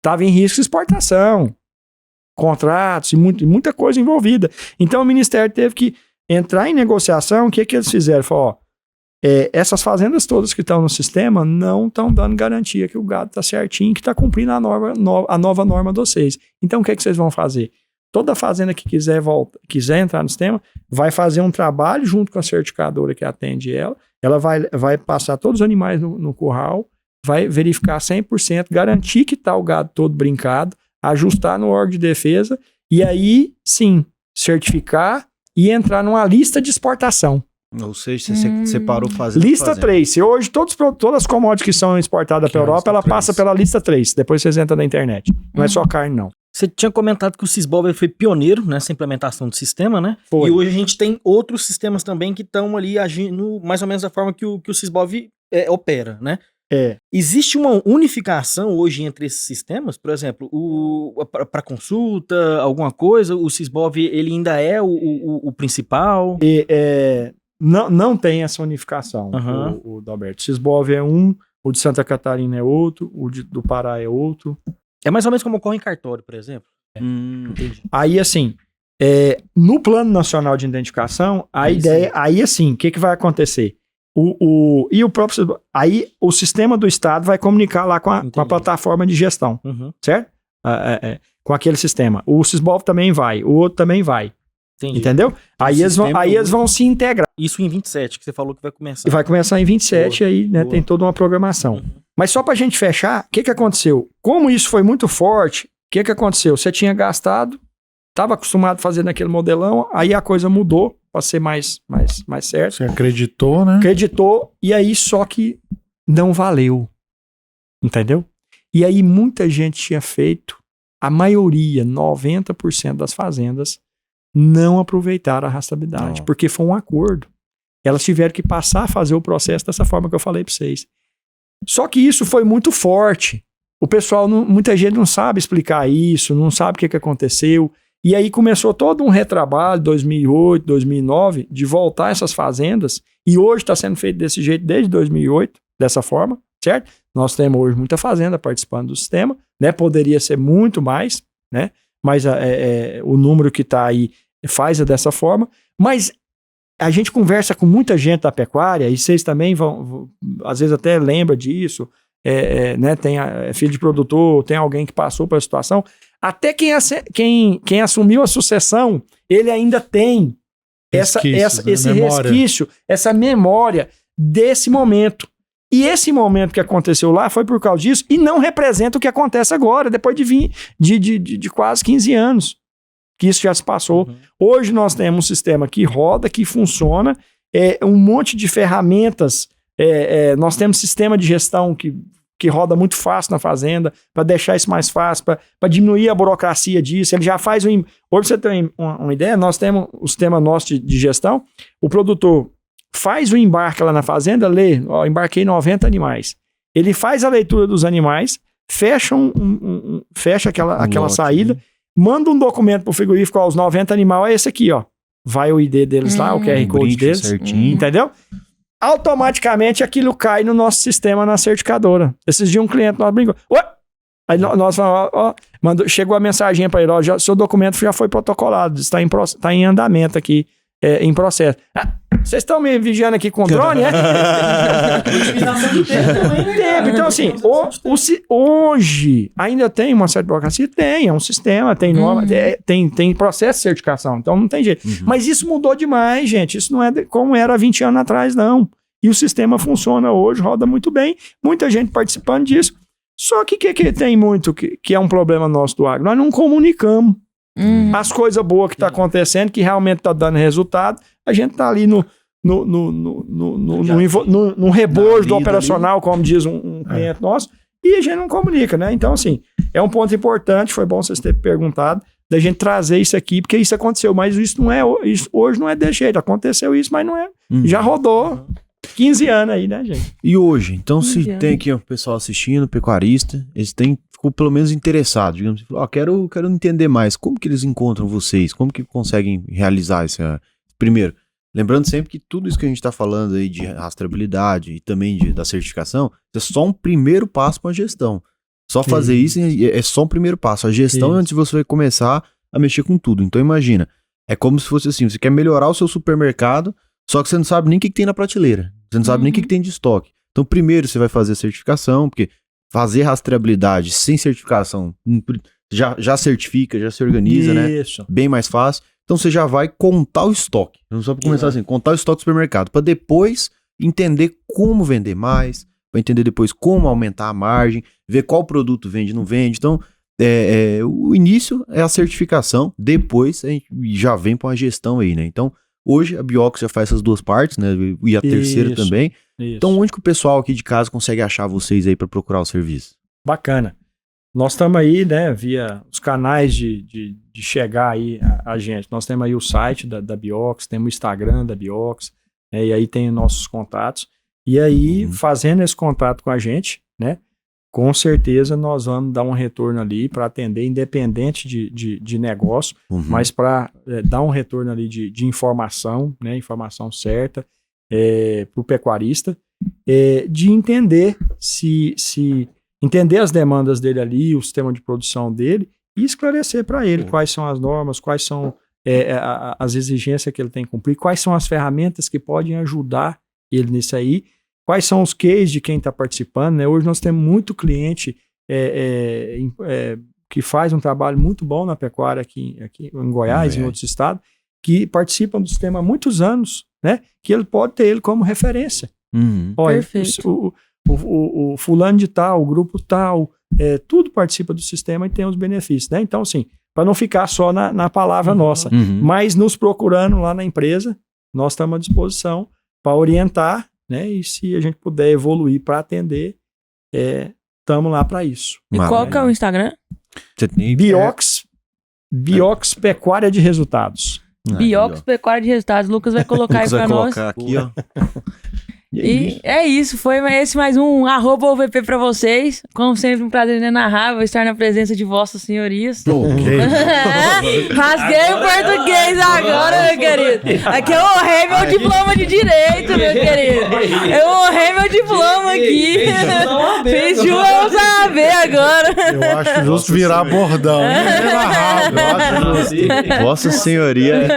Estava em risco de exportação. Contratos e muita coisa envolvida. Então o ministério teve que entrar em negociação. O que eles fizeram? Falaram, essas fazendas todas que estão no sistema não estão dando garantia que o gado está certinho, que está cumprindo a nova norma de vocês. Então, o que vocês vão fazer? Toda fazenda que quiser entrar no sistema vai fazer um trabalho junto com a certificadora que atende ela vai passar todos os animais no curral, vai verificar 100%, garantir que está o gado todo brincado, ajustar no órgão de defesa e aí, sim, certificar e entrar numa lista de exportação. Ou seja, você separou fazenda. Lista 3. Se hoje todas as commodities que são exportadas para a Europa, ela passa pela lista 3. Depois vocês entram na internet. Não é só carne, não. Você tinha comentado que o Sisbov foi pioneiro nessa implementação do sistema, né? Foi. E hoje a gente tem outros sistemas também que estão ali agindo mais ou menos da forma que o Sisbov opera, né? Existe uma unificação hoje entre esses sistemas? Por exemplo, para consulta, alguma coisa, o Sisbov ele ainda é o principal? Não tem essa unificação, o Dalberto. O Sisbov é um, o de Santa Catarina é outro, o do Pará é outro. É mais ou menos como ocorre em cartório, por exemplo? Entendi. Aí, assim, no Plano Nacional de Identificação, a ideia... Sim. Aí, assim, o que vai acontecer? E o próprio Sisbov, aí o sistema do Estado vai comunicar lá com a plataforma de gestão, certo? Com aquele sistema. O Sisbov também vai, o outro também vai. Entendi. Entendeu? Aí eles vão se integrar. Isso em 27, que você falou que vai começar. Vai começar em 27, boa, aí, né, boa. Tem toda uma programação. Mas só pra gente fechar, o que aconteceu? Como isso foi muito forte, o que aconteceu? Você tinha gastado, estava acostumado a fazer naquele modelão, aí a coisa mudou para ser mais certo. Você acreditou, né? Acreditou, e aí só que não valeu. Entendeu? E aí muita gente tinha feito, a maioria, 90% das fazendas, não aproveitaram a rastreabilidade, porque foi um acordo. Elas tiveram que passar a fazer o processo dessa forma que eu falei para vocês. Só que isso foi muito forte. O pessoal, muita gente não sabe explicar isso, não sabe o que aconteceu. E aí começou todo um retrabalho, 2008, 2009, de voltar essas fazendas, e hoje está sendo feito desse jeito desde 2008, dessa forma, certo? Nós temos hoje muita fazenda participando do sistema, né? Poderia ser muito mais, né? Mas o número que está aí faz dessa forma, mas a gente conversa com muita gente da pecuária, e vocês também vão às vezes até lembram disso, né? Tem filho de produtor, tem alguém que passou pela situação, até quem assumiu a sucessão, ele ainda tem esse resquício, essa memória desse momento. E esse momento que aconteceu lá foi por causa disso e não representa o que acontece agora, depois de quase 15 anos que isso já se passou. Hoje nós temos um sistema que roda, que funciona, um monte de ferramentas, nós temos sistema de gestão que roda muito fácil na fazenda, para deixar isso mais fácil, para diminuir a burocracia disso. Ele já faz hoje, pra você ter uma ideia, nós temos o sistema nosso de gestão, o produtor faz o embarque lá na fazenda, lê, embarquei 90 animais. Ele faz a leitura dos animais, fecha, fecha aquela saída, manda um documento pro frigorífico, os 90 animais é esse aqui, ó. Vai o ID deles lá, o QR Code deles, certinho. Entendeu? Automaticamente aquilo cai no nosso sistema na certificadora. Esses dias um cliente nós brincou. Aí nós falamos, chegou a mensagem para ele, seu documento já foi protocolado, está em andamento aqui, em processo. Vocês estão me vigiando aqui com drone, Então, assim, hoje ainda tem uma certa burocracia? Tem, é um sistema, tem norma, tem processo de certificação, então não tem jeito. Mas isso mudou demais, gente. Isso não é como era 20 anos atrás, não. E o sistema funciona hoje, roda muito bem, muita gente participando disso. Só que tem muito, que é um problema nosso do agro, nós não comunicamos. As coisas boas que estão acontecendo, que realmente está dando resultado, a gente está ali no rebojo do operacional, como diz um cliente nosso, e a gente não comunica, né? Então, assim, é um ponto importante, foi bom vocês terem perguntado, da gente trazer isso aqui, porque isso aconteceu, mas isso não é, hoje não é desse jeito, aconteceu isso, mas não é, já rodou 15 anos aí, né, gente? E hoje, então, se tem aqui o pessoal assistindo, pecuarista, eles ficou pelo menos interessado, digamos, quero entender mais, como que eles encontram vocês, como que conseguem realizar isso? Primeiro, lembrando sempre que tudo isso que a gente está falando aí de rastreabilidade e também da certificação, é só um primeiro passo para a gestão. Só fazer isso é só um primeiro passo. A gestão é antes de você vai começar a mexer com tudo. Então imagina, é como se fosse assim, você quer melhorar o seu supermercado, só que você não sabe nem o que tem na prateleira. Você não sabe nem o que tem de estoque. Então primeiro você vai fazer a certificação, porque fazer rastreabilidade sem certificação já certifica, já se organiza, né? Bem mais fácil. Então você já vai contar o estoque. Não só para começar assim, contar o estoque do supermercado, para depois entender como vender mais, para entender depois como aumentar a margem, ver qual produto vende, não vende. Então, o início é a certificação, depois a gente já vem para uma gestão aí, né? Então, hoje a Biox já faz essas duas partes, né? E a terceira também. Então, onde que o pessoal aqui de casa consegue achar vocês aí para procurar o serviço? Bacana. Nós estamos aí, né, via os canais de chegar aí a gente. Nós temos aí o site da Biox, temos o Instagram da Biox, né, e aí tem nossos contatos. E aí, fazendo esse contato com a gente, né, com certeza nós vamos dar um retorno ali para atender, independente de negócio, mas para dar um retorno ali de informação, né, informação certa para o pecuarista, de entender entender as demandas dele ali, o sistema de produção dele, e esclarecer para ele quais são as normas, quais são as exigências que ele tem que cumprir, quais são as ferramentas que podem ajudar ele nisso aí, quais são os cases de quem está participando, né? Hoje nós temos muito cliente que faz um trabalho muito bom na pecuária aqui em Goiás, em outros estados, que participam do sistema há muitos anos, né? Que ele pode ter ele como referência. Olha, Perfeito. O fulano de tal, o grupo tal, tudo participa do sistema e tem os benefícios, né? Então, assim, para não ficar só na palavra nossa, mas nos procurando lá na empresa, nós estamos à disposição para orientar, né? E se a gente puder evoluir para atender, estamos lá para isso. E qual que é o Instagram? Biox Pecuária de Resultados. Biox Pecuária de Resultados. Lucas vai colocar aí para nós. Aqui, ó. E é isso, foi esse mais um @OVP pra vocês. Como sempre, um prazer inenarrável estar na presença de vossas senhorias. Rasguei o português agora, meu querido. Aqui eu honrei meu diploma de direito, meu querido. Eu honrei meu diploma aqui. Fiz jus a AB agora. Eu acho justo virar bordão. Vossa Senhoria.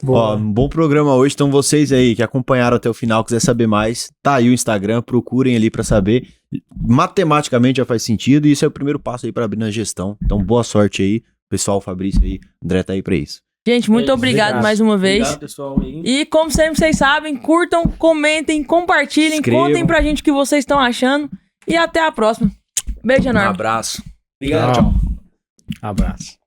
Ó, um bom programa hoje. Então, vocês aí que acompanharam até o final, quiser saber mais, tá aí o Instagram, procurem ali pra saber. Matematicamente já faz sentido e isso é o primeiro passo aí pra abrir na gestão. Então, boa sorte aí, pessoal, Fabrício aí, André tá aí pra isso. Gente, muito obrigado mais uma vez. Obrigado, pessoal. E como sempre vocês sabem, curtam, comentem, compartilhem, Escrevam. contem pra gente o que vocês estão achando. E até a próxima. Beijo enorme. abraço. Obrigado. Tchau. Abraço.